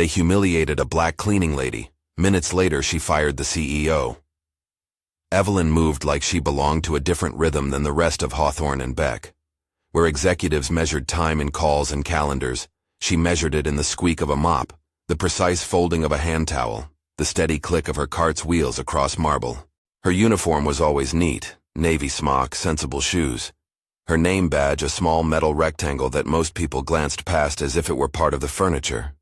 They humiliated a black cleaning lady. Minutes later, she fired the CEO. Evelyn moved like she belonged to a different rhythm than the rest of Hawthorne Beck. Where executives measured time in calls and calendars, she measured it in the squeak of a mop, the precise folding of a hand towel, the steady click of her cart's wheels across marble. Her uniform was always neat, navy smock, sensible shoes. Her name badge a small metal rectangle that most people glanced past as if it were part of the furniture.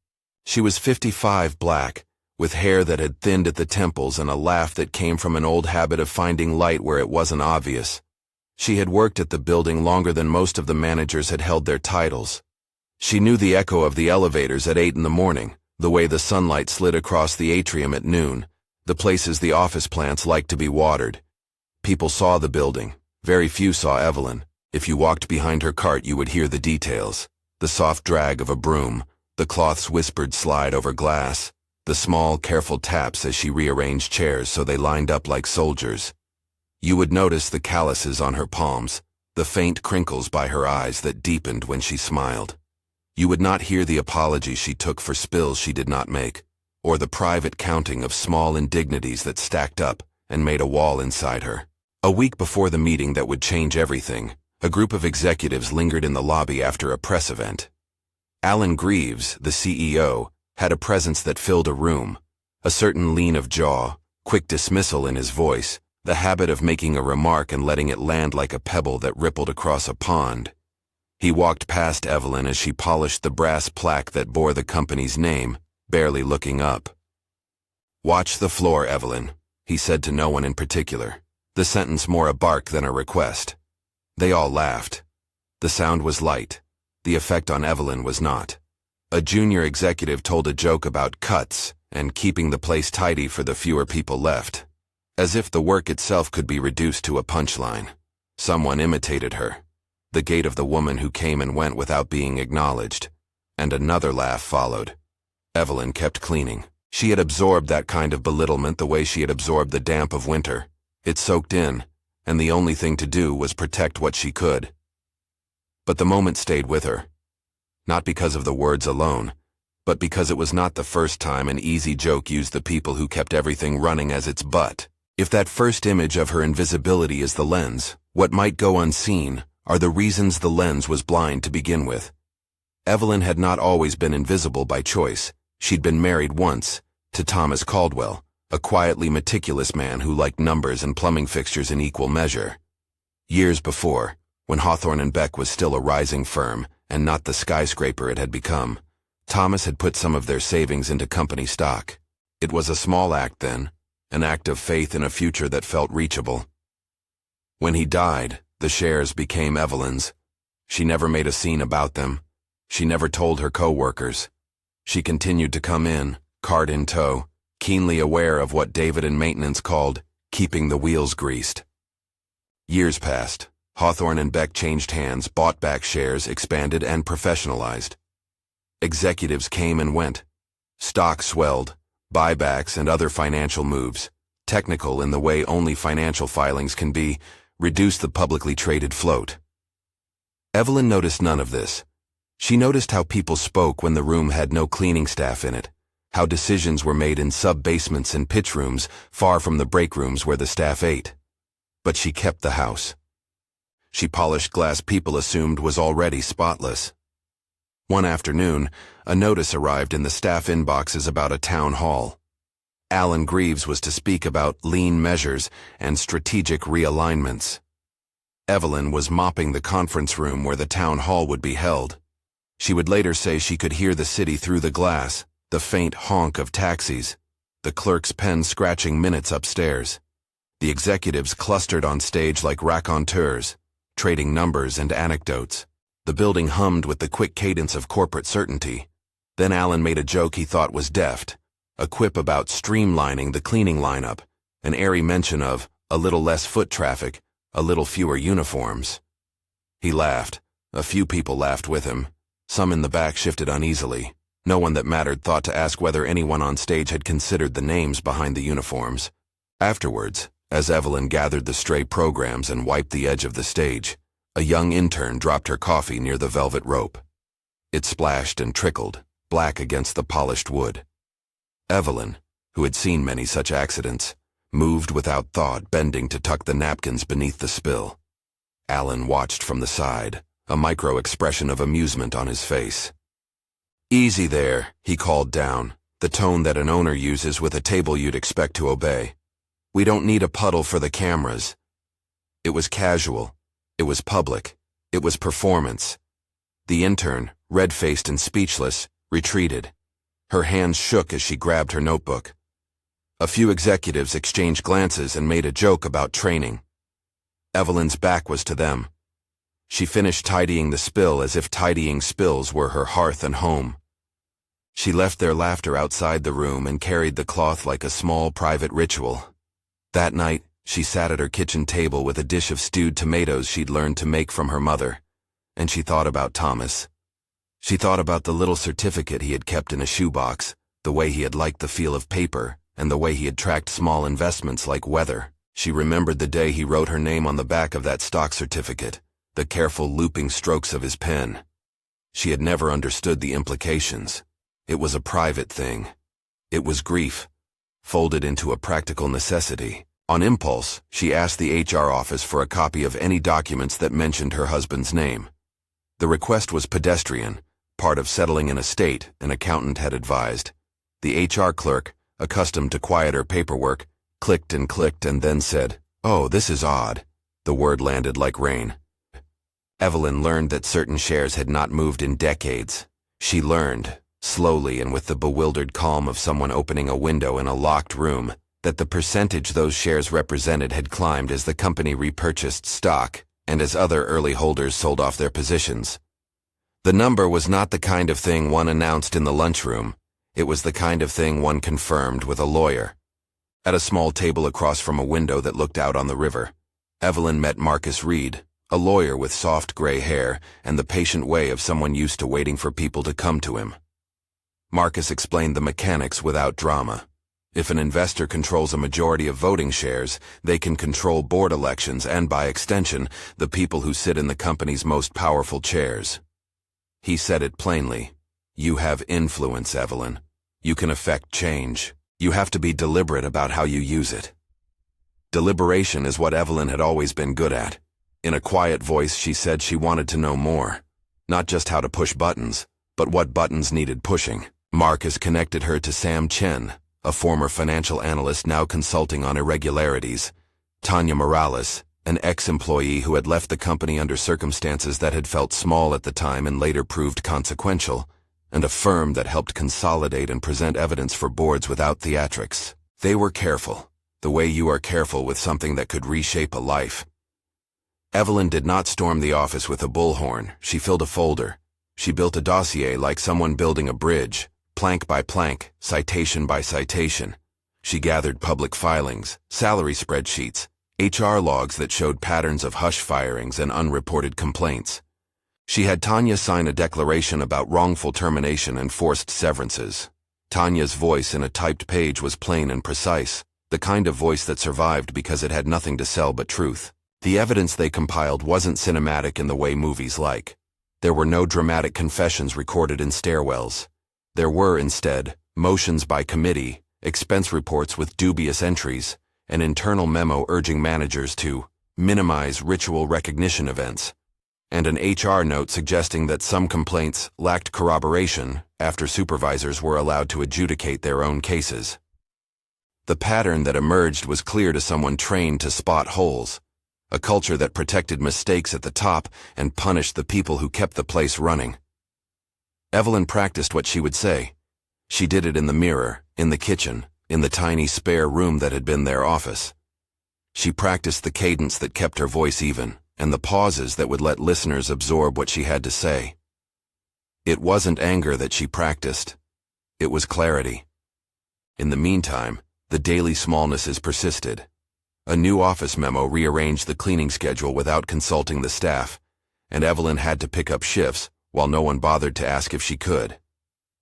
She was 55, black, with hair that had thinned at the temples and a laugh that came from an old habit of finding light where it wasn't obvious. She had worked at the building longer than most of the managers had held their titles. She knew the echo of the elevators at 8 in the morning, the way the sunlight slid across the atrium at noon, the places the office plants liked to be watered. People saw the building. Very few saw Evelyn. If you walked behind her cart, you would hear the details. The soft drag of a broom, the cloth's whispered slide over glass, the small, careful taps as she rearranged chairs so they lined up like soldiers. You would notice the calluses on her palms, the faint crinkles by her eyes that deepened when she smiled. You would not hear the apology she took for spills she did not make, or the private counting of small indignities that stacked up and made a wall inside her. A week before the meeting that would change everything, a group of executives lingered in the lobby after a press event. Alan Greaves, the CEO, had a presence that filled a room, a certain lean of jaw, quick dismissal in his voice, the habit of making a remark and letting it land like a pebble that rippled across a pond. He walked past Evelyn as she polished the brass plaque that bore the company's name, barely looking up. "Watch the floor, Evelyn," he said to no one in particular, the sentence more a bark than a request. They all laughed. The sound was light. The effect on Evelyn was not. A junior executive told a joke about cuts and keeping the place tidy for the fewer people left, as if the work itself could be reduced to a punchline. Someone imitated her, the gait of the woman who came and went without being acknowledged, and another laugh followed. Evelyn kept cleaning. She had absorbed that kind of belittlement the way she had absorbed the damp of winter. It soaked in, and the only thing to do was protect what she could. But the moment stayed with her. Not because of the words alone, but because it was not the first time an easy joke used the people who kept everything running as its butt. If that first image of her invisibility is the lens, what might go unseen are the reasons the lens was blind to begin with. Evelyn had not always been invisible by choice. She'd been married once, to Thomas Caldwell, a quietly meticulous man who liked numbers and plumbing fixtures in equal measure. Years before, when Hawthorne Beck was still a rising firm, and not the skyscraper it had become, Thomas had put some of their savings into company stock. It was a small act then, an act of faith in a future that felt reachable. When he died, the shares became Evelyn's. She never made a scene about them. She never told her co-workers. She continued to come in, cart in tow, keenly aware of what David in maintenance called keeping the wheels greased. Years passed. Hawthorne Beck changed hands, bought back shares, expanded, and professionalized. Executives came and went. Stock swelled, buybacks and other financial moves, technical in the way only financial filings can be, reduced the publicly traded float. Evelyn noticed none of this. She noticed how people spoke when the room had no cleaning staff in it, how decisions were made in sub-basements and pitch rooms far from the break rooms where the staff ate. But she kept the house. She polished glass people assumed was already spotless. One afternoon, a notice arrived in the staff inboxes about a town hall. Alan Greaves was to speak about lean measures and strategic realignments. Evelyn was mopping the conference room where the town hall would be held. She would later say she could hear the city through the glass, the faint honk of taxis, the clerk's pen scratching minutes upstairs. The executives clustered on stage like raconteurs, trading numbers and anecdotes. The building hummed with the quick cadence of corporate certainty. Then Alan made a joke he thought was deft, a quip about streamlining the cleaning lineup, an airy mention of a little less foot traffic, a little fewer uniforms. He laughed. A few people laughed with him. Some in the back shifted uneasily. No one that mattered thought to ask whether anyone on stage had considered the names behind the uniforms. Afterwards, as Evelyn gathered the stray programs and wiped the edge of the stage, a young intern dropped her coffee near the velvet rope. It splashed and trickled, black against the polished wood. Evelyn, who had seen many such accidents, moved without thought, bending to tuck the napkins beneath the spill. Alan watched from the side, a micro-expression of amusement on his face. "Easy there," he called down, the tone that an owner uses with a table you'd expect to obey. "We don't need a puddle for the cameras." It was casual. It was public. It was performance. The intern, red-faced and speechless, retreated. Her hands shook as she grabbed her notebook. A few executives exchanged glances and made a joke about training. Evelyn's back was to them. She finished tidying the spill as if tidying spills were her hearth and home. She left their laughter outside the room and carried the cloth like a small private ritual. That night, she sat at her kitchen table with a dish of stewed tomatoes she'd learned to make from her mother, and she thought about Thomas. She thought about the little certificate he had kept in a shoebox, the way he had liked the feel of paper, and the way he had tracked small investments like weather. She remembered the day he wrote her name on the back of that stock certificate, the careful looping strokes of his pen. She had never understood the implications. It was a private thing. It was grief, folded into a practical necessity. On impulse, she asked the HR office for a copy of any documents that mentioned her husband's name. The request was pedestrian, part of settling an estate, an accountant had advised. The HR clerk, accustomed to quieter paperwork, clicked and then said, "Oh, this is odd." The word landed like rain. Evelyn learned that certain shares had not moved in decades. She learned, slowly and with the bewildered calm of someone opening a window in a locked room, that the percentage those shares represented had climbed as the company repurchased stock and as other early holders sold off their positions. The number was not the kind of thing one announced in the lunchroom. It was the kind of thing one confirmed with a lawyer. At a small table across from a window that looked out on the river, Evelyn met Marcus Reed, a lawyer with soft gray hair and the patient way of someone used to waiting for people to come to him. Marcus explained the mechanics without drama. If an investor controls a majority of voting shares, they can control board elections and, by extension, the people who sit in the company's most powerful chairs. He said it plainly. You have influence, Evelyn. You can affect change. You have to be deliberate about how you use it. Deliberation is what Evelyn had always been good at. In a quiet voice, she said she wanted to know more. Not just how to push buttons, but what buttons needed pushing. Marcus connected her to Sam Chen, a former financial analyst now consulting on irregularities, Tanya Morales, an ex-employee who had left the company under circumstances that had felt small at the time and later proved consequential, and a firm that helped consolidate and present evidence for boards without theatrics. They were careful, the way you are careful with something that could reshape a life. Evelyn did not storm the office with a bullhorn. She filled a folder. She built a dossier like someone building a bridge, plank by plank, citation by citation. She gathered public filings, salary spreadsheets, HR logs that showed patterns of hush firings and unreported complaints. She had Tanya sign a declaration about wrongful termination and forced severances. Tanya's voice in a typed page was plain and precise, the kind of voice that survived because it had nothing to sell but truth. The evidence they compiled wasn't cinematic in the way movies like. There were no dramatic confessions recorded in stairwells. There were, instead, motions by committee, expense reports with dubious entries, an internal memo urging managers to minimize ritual recognition events, and an HR note suggesting that some complaints lacked corroboration after supervisors were allowed to adjudicate their own cases. The pattern that emerged was clear to someone trained to spot holes, a culture that protected mistakes at the top and punished the people who kept the place running. Evelyn practiced what she would say. She did it in the mirror, in the kitchen, in the tiny spare room that had been their office. She practiced the cadence that kept her voice even, and the pauses that would let listeners absorb what she had to say. It wasn't anger that she practiced. It was clarity. In the meantime, the daily smallnesses persisted. A new office memo rearranged the cleaning schedule without consulting the staff, and Evelyn had to pick up shifts while no one bothered to ask if she could.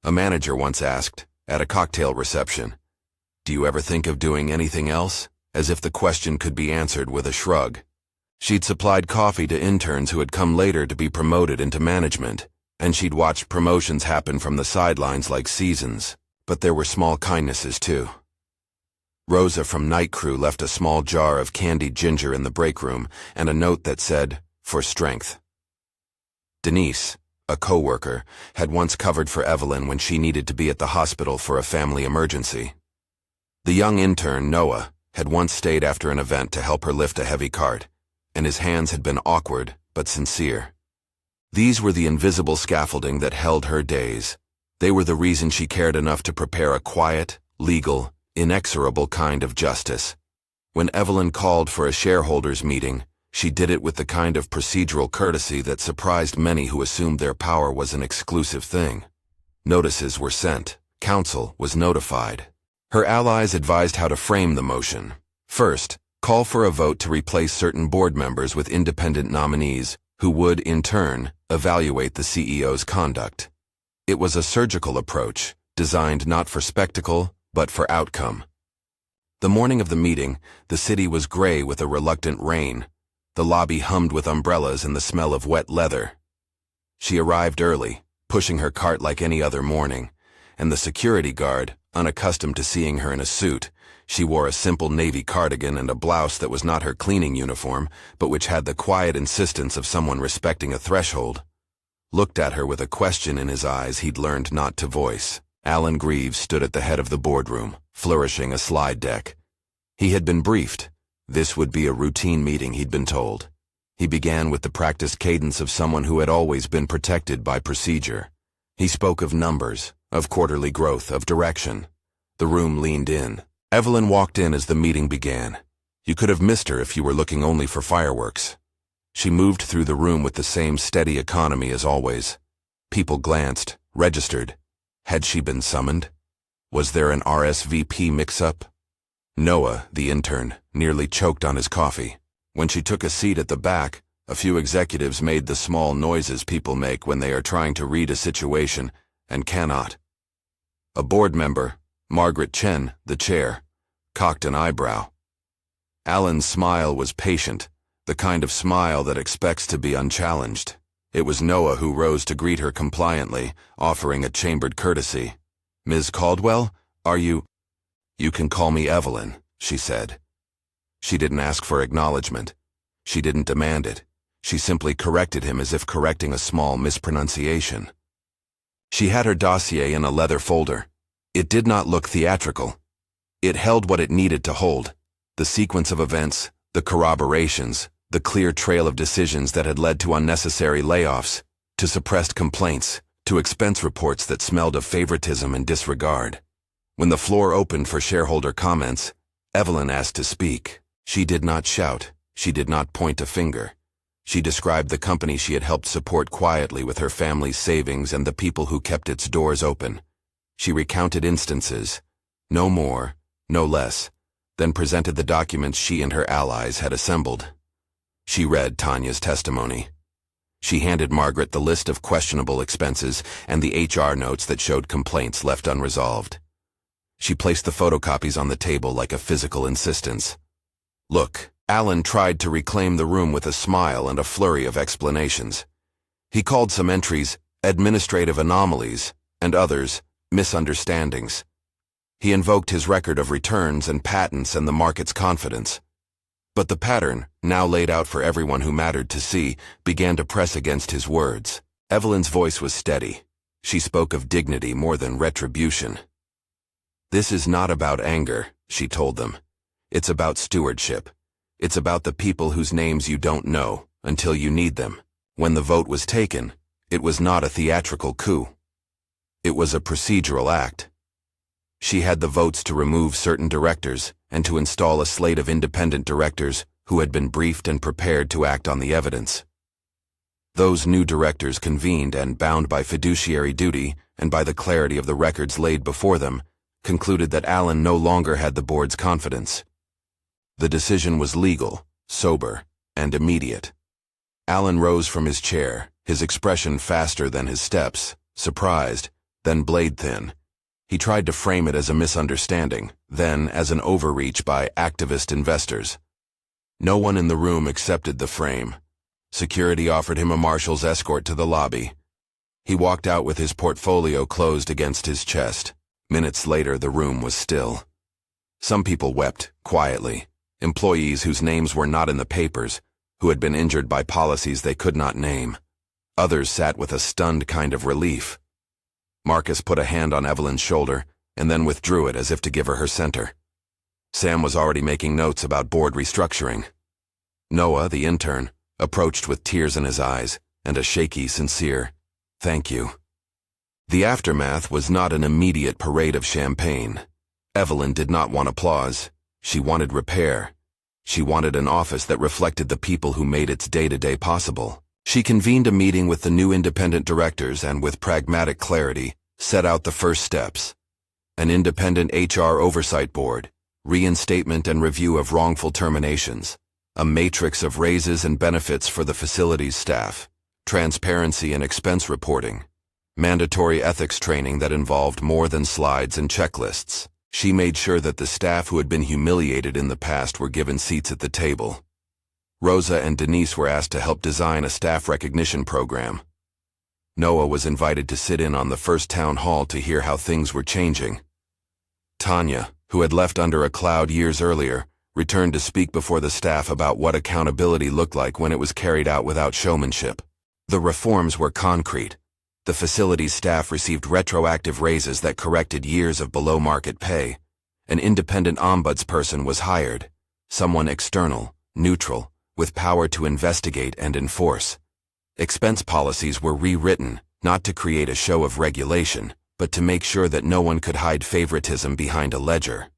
A manager once asked, at a cocktail reception, "Do you ever think of doing anything else?" as if the question could be answered with a shrug. She'd supplied coffee to interns who had come later to be promoted into management. and she'd watched promotions happen from the sidelines like seasons, but there were small kindnesses too. Rosa from Night Crew left a small jar of candied ginger in the break room and a note that said, "For strength." Denise, a co-worker, had once covered for Evelyn when she needed to be at the hospital for a family emergency. The young intern, Noah, had once stayed after an event to help her lift a heavy cart, and his hands had been awkward but sincere. These were the invisible scaffolding that held her days. They were the reason she cared enough to prepare a quiet, legal, inexorable kind of justice. When Evelyn called for a shareholders' meeting, she did it with the kind of procedural courtesy that surprised many who assumed their power was an exclusive thing. Notices were sent. Council was notified. Her allies advised how to frame the motion. First, call for a vote to replace certain board members with independent nominees, who would, in turn, evaluate the CEO's conduct. It was a surgical approach, designed not for spectacle, but for outcome. The morning of the meeting, the city was gray with a reluctant rain. The lobby hummed with umbrellas and the smell of wet leather. She arrived early, pushing her cart like any other morning, and the security guard, unaccustomed to seeing her in a suit, she wore a simple navy cardigan and a blouse that was not her cleaning uniform, but which had the quiet insistence of someone respecting a threshold, looked at her with a question in his eyes he'd learned not to voice. Alan Greaves stood at the head of the boardroom, flourishing a slide deck. He had been briefed. This would be a routine meeting, he'd been told. He began with the practiced cadence of someone who had always been protected by procedure. He spoke of numbers, of quarterly growth, of direction. The room leaned in. Evelyn walked in as the meeting began. You could have missed her if you were looking only for fireworks. She moved through the room with the same steady economy as always. People glanced, registered. Had she been summoned? Was there an RSVP mix-up? Noah, the intern, nearly choked on his coffee. When she took a seat at the back, a few executives made the small noises people make when they are trying to read a situation and cannot. A board member, Margaret Chen, the chair, cocked an eyebrow. Alan's smile was patient, the kind of smile that expects to be unchallenged. It was Noah who rose to greet her compliantly, offering a chambered courtesy. "Ms. Caldwell, are you—" "You can call me Evelyn," she said. She didn't ask for acknowledgement. She didn't demand it. She simply corrected him as if correcting a small mispronunciation. She had her dossier in a leather folder. It did not look theatrical. It held what it needed to hold: the sequence of events, the corroborations, the clear trail of decisions that had led to unnecessary layoffs, to suppressed complaints, to expense reports that smelled of favoritism and disregard. When the floor opened for shareholder comments, Evelyn asked to speak. She did not shout. She did not point a finger. She described the company she had helped support quietly with her family's savings and the people who kept its doors open. She recounted instances, no more, no less, then presented the documents she and her allies had assembled. She read Tanya's testimony. She handed Margaret the list of questionable expenses and the HR notes that showed complaints left unresolved. She placed the photocopies on the table like a physical insistence. "Look," Alan tried to reclaim the room with a smile and a flurry of explanations. He called some entries administrative anomalies and others misunderstandings. He invoked his record of returns and patents and the market's confidence. But the pattern, now laid out for everyone who mattered to see, began to press against his words. Evelyn's voice was steady. She spoke of dignity more than retribution. "This is not about anger," she told them. "It's about stewardship. It's about the people whose names you don't know until you need them. When the vote was taken, it was not a theatrical coup. It was a procedural act. She had the votes to remove certain directors and to install a slate of independent directors who had been briefed and prepared to act on the evidence. Those new directors convened and, bound by fiduciary duty and by the clarity of the records laid before them, concluded that Alan no longer had the board's confidence. The decision was legal, sober, and immediate. Alan rose from his chair, his expression faster than his steps, surprised, then blade-thin. He tried to frame it as a misunderstanding, then as an overreach by activist investors. No one in the room accepted the frame. Security offered him a marshal's escort to the lobby. He walked out with his portfolio closed against his chest. Minutes later, the room was still. Some people wept, quietly. Employees whose names were not in the papers, who had been injured by policies they could not name. Others sat with a stunned kind of relief. Marcus put a hand on Evelyn's shoulder, and then withdrew it as if to give her center. Sam was already making notes about board restructuring. Noah, the intern, approached with tears in his eyes, and a shaky, sincere, "Thank you." The aftermath was not an immediate parade of champagne. Evelyn did not want applause. She wanted repair. She wanted an office that reflected the people who made its day-to-day possible. She convened a meeting with the new independent directors and, with pragmatic clarity, set out the first steps. An independent HR oversight board, reinstatement and review of wrongful terminations, a matrix of raises and benefits for the facility's staff, transparency and expense reporting, mandatory ethics training that involved more than slides and checklists. She made sure that the staff who had been humiliated in the past were given seats at the table. Rosa and Denise were asked to help design a staff recognition program. Noah was invited to sit in on the first town hall to hear how things were changing. Tanya, who had left under a cloud years earlier, returned to speak before the staff about what accountability looked like when it was carried out without showmanship. The reforms were concrete. The facility's staff received retroactive raises that corrected years of below-market pay. An independent ombudsperson was hired, someone external, neutral, with power to investigate and enforce. Expense policies were rewritten, not to create a show of regulation, but to make sure that no one could hide favoritism behind a ledger.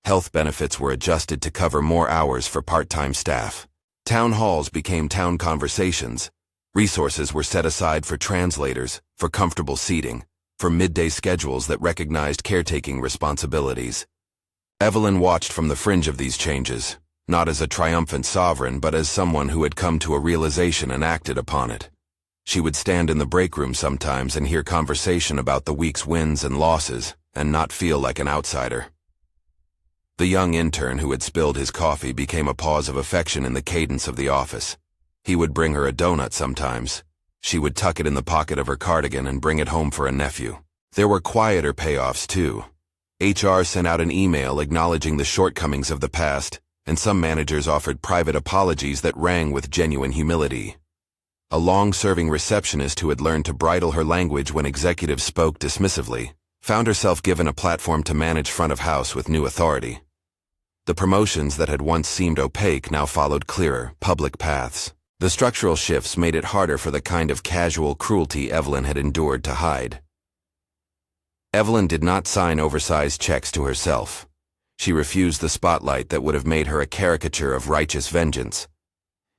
Health benefits were adjusted to cover more hours for part-time staff. Town halls became town conversations. Resources were set aside for translators, for comfortable seating, for midday schedules that recognized caretaking responsibilities. Evelyn watched from the fringe of these changes, not as a triumphant sovereign, but as someone who had come to a realization and acted upon it. She would stand in the break room sometimes and hear conversation about the week's wins and losses, and not feel like an outsider. The young intern who had spilled his coffee became a pause of affection in the cadence of the office. He would bring her a donut sometimes. She would tuck it in the pocket of her cardigan and bring it home for a nephew. There were quieter payoffs, too. HR sent out an email acknowledging the shortcomings of the past, and some managers offered private apologies that rang with genuine humility. A long-serving receptionist who had learned to bridle her language when executives spoke dismissively found herself given a platform to manage front of house with new authority. The promotions that had once seemed opaque now followed clearer, public paths. The structural shifts made it harder for the kind of casual cruelty Evelyn had endured to hide. Evelyn did not sign oversized checks to herself. She refused the spotlight that would have made her a caricature of righteous vengeance.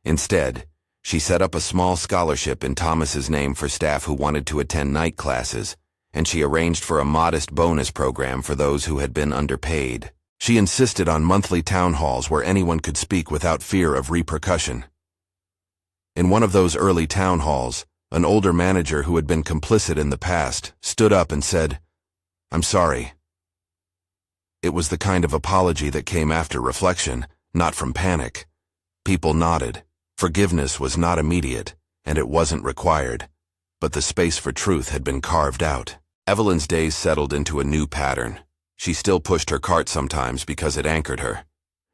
Instead, she set up a small scholarship in Thomas's name for staff who wanted to attend night classes, and she arranged for a modest bonus program for those who had been underpaid. She insisted on monthly town halls where anyone could speak without fear of repercussion. In one of those early town halls, an older manager who had been complicit in the past stood up and said, "I'm sorry." It was the kind of apology that came after reflection, not from panic. People nodded. Forgiveness was not immediate, and it wasn't required. But the space for truth had been carved out. Evelyn's days settled into a new pattern. She still pushed her cart sometimes because it anchored her.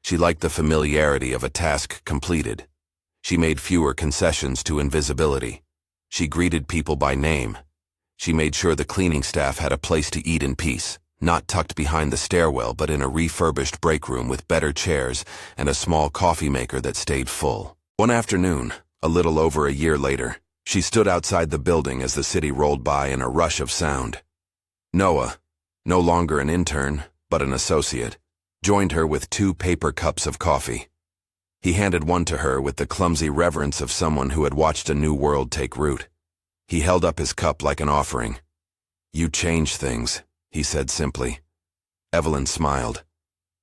She liked the familiarity of a task completed. She made fewer concessions to invisibility. She greeted people by name. She made sure the cleaning staff had a place to eat in peace, not tucked behind the stairwell but in a refurbished break room with better chairs and a small coffee maker that stayed full. One afternoon, a little over a year later, she stood outside the building as the city rolled by in a rush of sound. Noah, no longer an intern, but an associate, joined her with 2 paper cups of coffee. He handed one to her with the clumsy reverence of someone who had watched a new world take root. He held up his cup like an offering. "You change things," he said simply. Evelyn smiled.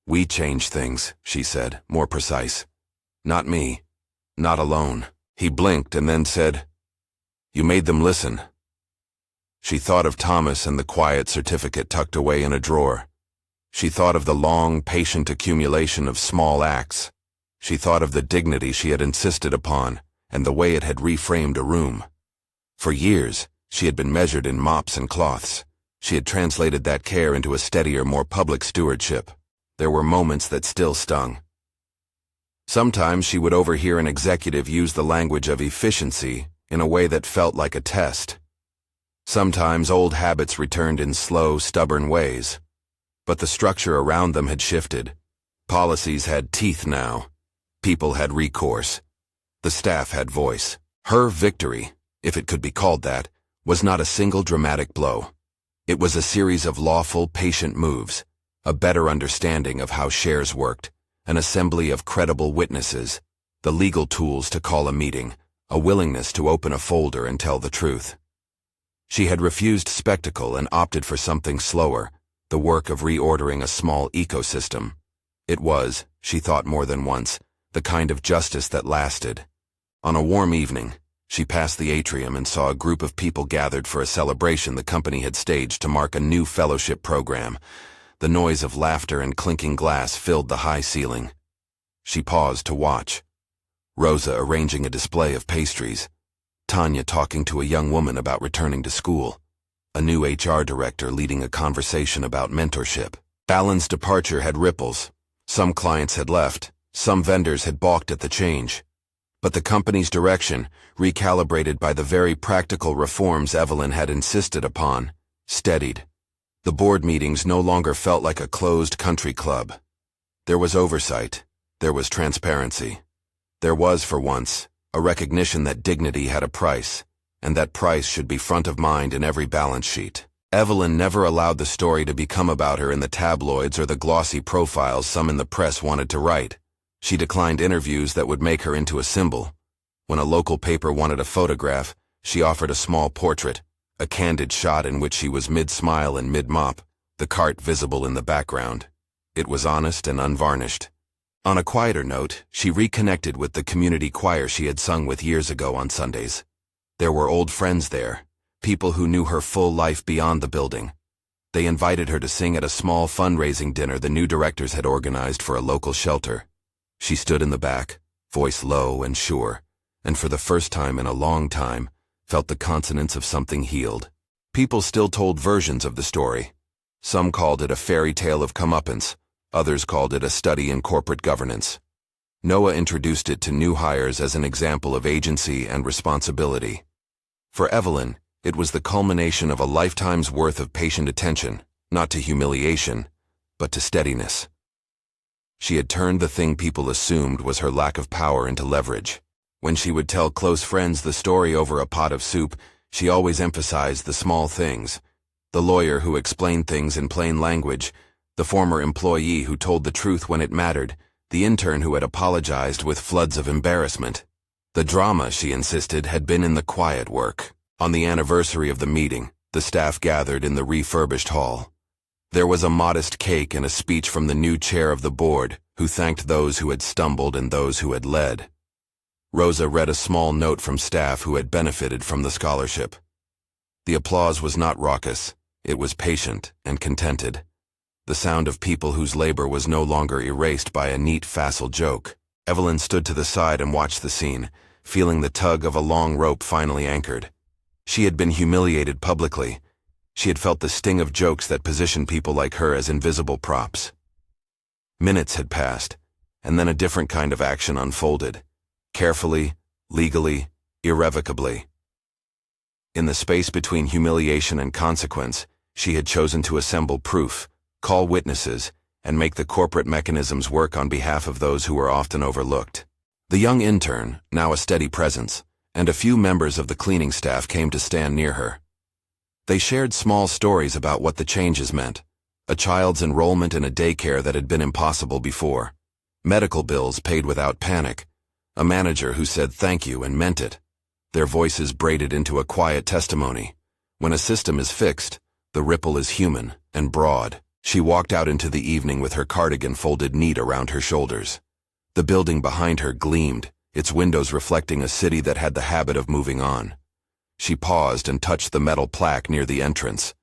"We change things," she said, more precise. "Not me. Not alone." He blinked and then said, "You made them listen." She thought of Thomas and the quiet certificate tucked away in a drawer. She thought of the long, patient accumulation of small acts. She thought of the dignity she had insisted upon and the way it had reframed a room. For years, She had been measured in mops and cloths. She had translated that care into a steadier, more public stewardship. There were moments that still stung. Sometimes she would overhear an executive use the language of efficiency in a way that felt like a test. Sometimes old habits returned in slow, stubborn ways. But the structure around them had shifted. Policies had teeth now. People had recourse. The staff had voice. Her victory, if it could be called that, was not a single dramatic blow. It was a series of lawful, patient moves, a better understanding of how shares worked, an assembly of credible witnesses, the legal tools to call a meeting, a willingness to open a folder and tell the truth. She had refused spectacle and opted for something slower, the work of reordering a small ecosystem. It was, she thought more than once, the kind of justice that lasted. On a warm evening, she passed the atrium and saw a group of people gathered for a celebration the company had staged to mark a new fellowship program. The noise of laughter and clinking glass filled the high ceiling. She paused to watch. Rosa arranging a display of pastries. Tanya talking to a young woman about returning to school. A new HR director leading a conversation about mentorship. Alan's departure had ripples. Some clients had left. Some vendors had balked at the change. But the company's direction, recalibrated by the very practical reforms Evelyn had insisted upon, steadied. The board meetings no longer felt like a closed country club. There was oversight. There was transparency. There was, for once, a recognition that dignity had a price, and that price should be front of mind in every balance sheet. Evelyn never allowed the story to become about her in the tabloids or the glossy profiles some in the press wanted to write. She declined interviews that would make her into a symbol. When a local paper wanted a photograph, she offered a small portrait, a candid shot in which she was mid-smile and mid-mop, the cart visible in the background. It was honest and unvarnished. On a quieter note, she reconnected with the community choir she had sung with years ago on Sundays. There were old friends there, people who knew her full life beyond the building. They invited her to sing at a small fundraising dinner the new directors had organized for a local shelter. She stood in the back, voice low and sure, and for the first time in a long time, felt the consonance of something healed. People still told versions of the story. Some called it a fairy tale of comeuppance, others called it a study in corporate governance. Noah introduced it to new hires as an example of agency and responsibility. For Evelyn, it was the culmination of a lifetime's worth of patient attention, not to humiliation, but to steadiness. She had turned the thing people assumed was her lack of power into leverage. When she would tell close friends the story over a pot of soup, she always emphasized the small things. The lawyer who explained things in plain language, the former employee who told the truth when it mattered, the intern who had apologized with floods of embarrassment. The drama, she insisted, had been in the quiet work. On the anniversary of the meeting, the staff gathered in the refurbished hall. There was a modest cake and a speech from the new chair of the board, who thanked those who had stumbled and those who had led. Rosa read a small note from staff who had benefited from the scholarship. The applause was not raucous. It was patient and contented. The sound of people whose labor was no longer erased by a neat, facile joke. Evelyn stood to the side and watched the scene, feeling the tug of a long rope finally anchored. She had been humiliated publicly. She had felt the sting of jokes that positioned people like her as invisible props. Minutes had passed, and then a different kind of action unfolded. Carefully, legally, irrevocably. In the space between humiliation and consequence, she had chosen to assemble proof, call witnesses, and make the corporate mechanisms work on behalf of those who were often overlooked. The young intern, now a steady presence, and a few members of the cleaning staff came to stand near her. They shared small stories about what the changes meant, a child's enrollment in a daycare that had been impossible before, medical bills paid without panic, a manager who said thank you and meant it. Their voices braided into a quiet testimony. When a system is fixed, the ripple is human and broad. She walked out into the evening with her cardigan folded neat around her shoulders. The building behind her gleamed, its windows reflecting a city that had the habit of moving on. She paused and touched the metal plaque near the entrance,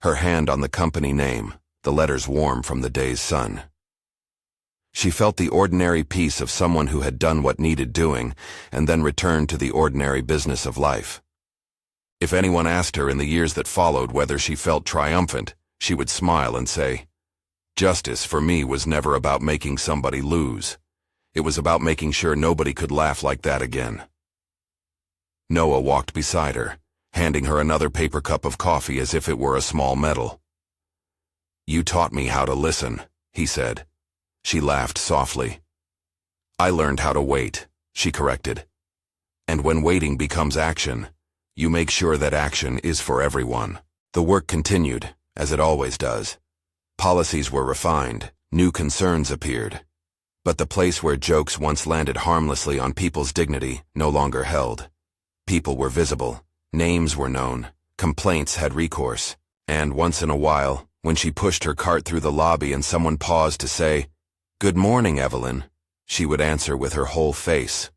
her hand on the company name, the letters warm from the day's sun. She felt the ordinary peace of someone who had done what needed doing and then returned to the ordinary business of life. If anyone asked her in the years that followed whether she felt triumphant, she would smile and say, "Justice for me was never about making somebody lose. It was about making sure nobody could laugh like that again." Noah walked beside her, handing her another paper cup of coffee as if it were a small medal. "You taught me how to listen," he said. She laughed softly. "I learned how to wait," she corrected. "And when waiting becomes action, you make sure that action is for everyone." The work continued, as it always does. Policies were refined, new concerns appeared. But the place where jokes once landed harmlessly on people's dignity no longer held. People were visible, names were known, complaints had recourse, and once in a while, when she pushed her cart through the lobby and someone paused to say, "Good morning, Evelyn," she would answer with her whole face.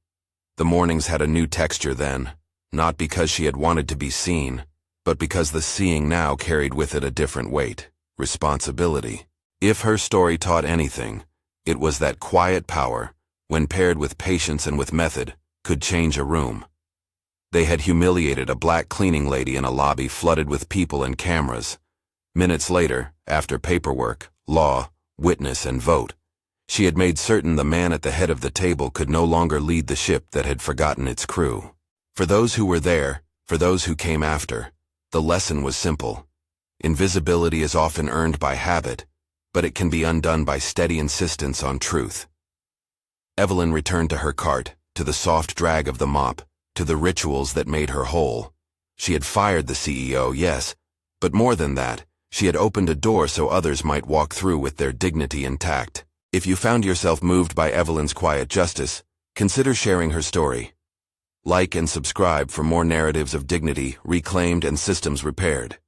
The mornings had a new texture then, not because she had wanted to be seen, but because the seeing now carried with it a different weight, responsibility. If her story taught anything, it was that quiet power, when paired with patience and with method, could change a room. They had humiliated a black cleaning lady in a lobby flooded with people and cameras. Minutes later, after paperwork, law, witness, and vote, she had made certain the man at the head of the table could no longer lead the ship that had forgotten its crew. For those who were there, for those who came after, the lesson was simple. Invisibility is often earned by habit, but it can be undone by steady insistence on truth. Evelyn returned to her cart, to the soft drag of the mop, to the rituals that made her whole. She had fired the CEO, yes, but more than that, she had opened a door so others might walk through with their dignity intact. If you found yourself moved by Evelyn's quiet justice, consider sharing her story. Like and subscribe for more narratives of dignity reclaimed and systems repaired.